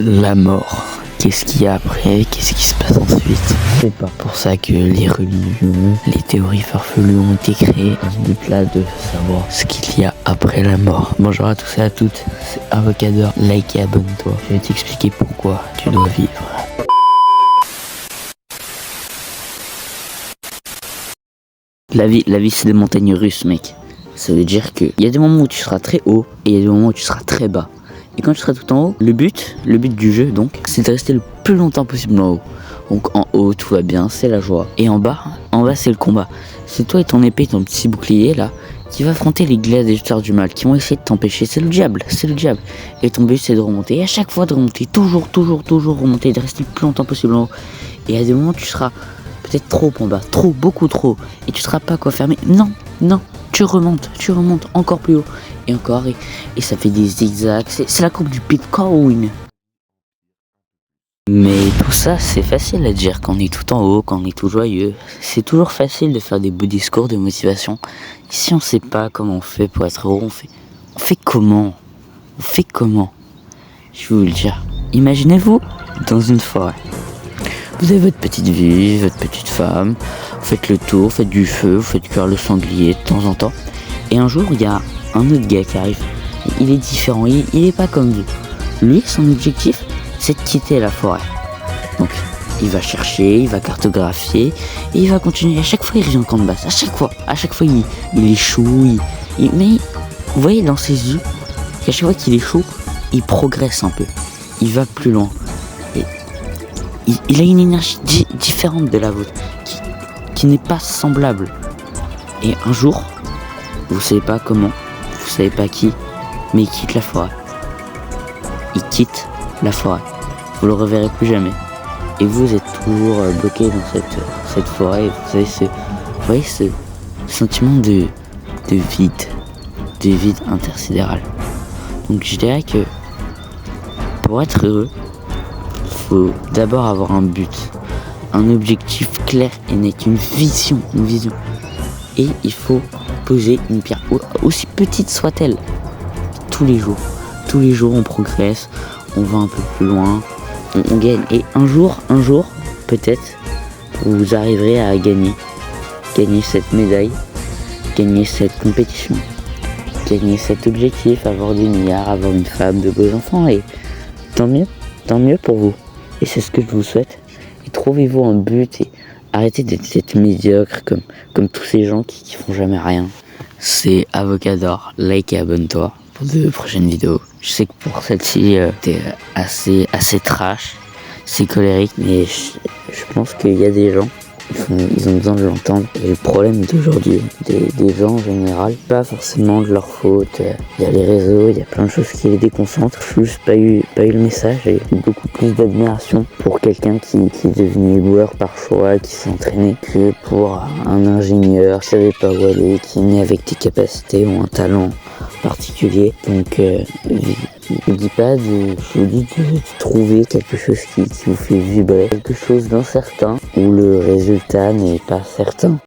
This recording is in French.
La mort. Qu'est-ce qu'il y a après? Qu'est-ce qui se passe ensuite? C'est pas pour ça que les religions, les théories farfelues ont été créées dans ce but-là de savoir ce qu'il y a après la mort. Bonjour à tous et à toutes, c'est Avocador, like et abonne-toi. Je vais t'expliquer pourquoi tu dois vivre. La vie c'est des montagnes russes, mec. Ça veut dire qu'il y a des moments où tu seras très haut et il y a des moments où tu seras très bas. Et quand tu seras tout en haut, le but du jeu donc, c'est de rester le plus longtemps possible en haut. Donc en haut, tout va bien, c'est la joie. Et en bas c'est le combat. C'est toi et ton épée, ton petit bouclier là, qui va affronter les gladiateurs du mal, qui vont essayer de t'empêcher. C'est le diable. Et ton but c'est de remonter. Et à chaque fois de remonter, toujours remonter, de rester le plus longtemps possible en haut. Et à des moments tu seras peut-être trop en bas, beaucoup trop. Et tu seras pas quoi faire, mais non. Tu remontes encore plus haut. Et encore, et ça fait des zigzags. C'est la coupe du Bitcoin. Mais tout ça, c'est facile à dire quand on est tout en haut, quand on est tout joyeux. C'est toujours facile de faire des beaux discours de motivation. Ici, on sait pas comment on fait pour être heureux. On fait comment? Je vais vous le dire. Imaginez-vous dans une forêt. Vous avez votre petite vie, votre petite femme, vous faites le tour, vous faites du feu, vous faites cuire le sanglier de temps en temps. Et un jour, il y a un autre gars qui arrive. Il est différent, il est pas comme vous. Lui, son objectif, c'est de quitter la forêt. Donc, il va chercher, il va cartographier, et il va continuer. À chaque fois, il revient en camp de base. À chaque fois, il échoue. Mais vous voyez dans ses yeux, qu'à chaque fois qu'il échoue, il progresse un peu. Il va plus loin. Il a une énergie différente de la vôtre, qui n'est pas semblable. Et un jour, vous savez pas comment, vous savez pas qui, mais il quitte la forêt. Vous le reverrez plus jamais. Et vous êtes toujours bloqué dans cette forêt. Et vous avez ce sentiment de vide intersidéral. Donc je dirais que pour être heureux, faut d'abord avoir un but, un objectif clair et net, une vision. Et il faut poser une pierre, aussi petite soit-elle, tous les jours on progresse, on va un peu plus loin, on gagne. Et un jour, peut-être, vous arriverez à gagner cette médaille, gagner cette compétition, gagner cet objectif, avoir des milliards, avoir une femme, de beaux enfants, et tant mieux pour vous. Et c'est ce que je vous souhaite. Et trouvez-vous un but et arrêtez d'être médiocre comme tous ces gens qui font jamais rien. C'est Avocador, like et abonne-toi pour de prochaines vidéos. Je sais que pour celle-ci, t'es assez trash, c'est colérique, mais je pense qu'il y a des gens, ils ont besoin de l'entendre. Et le problème d'aujourd'hui, des gens en général, pas forcément de leur faute. Il y a les réseaux, il y a plein de choses qui les déconcentrent. J'ai juste pas eu le message, et beaucoup plus d'admiration pour quelqu'un qui est devenu joueur par choix, qui s'est entraîné, que pour un ingénieur qui savait pas où aller, qui est né avec des capacités ou un talent particulier. Donc je vous dis de trouver quelque chose qui vous fait vibrer, quelque chose d'incertain où le résultat n'est pas certain.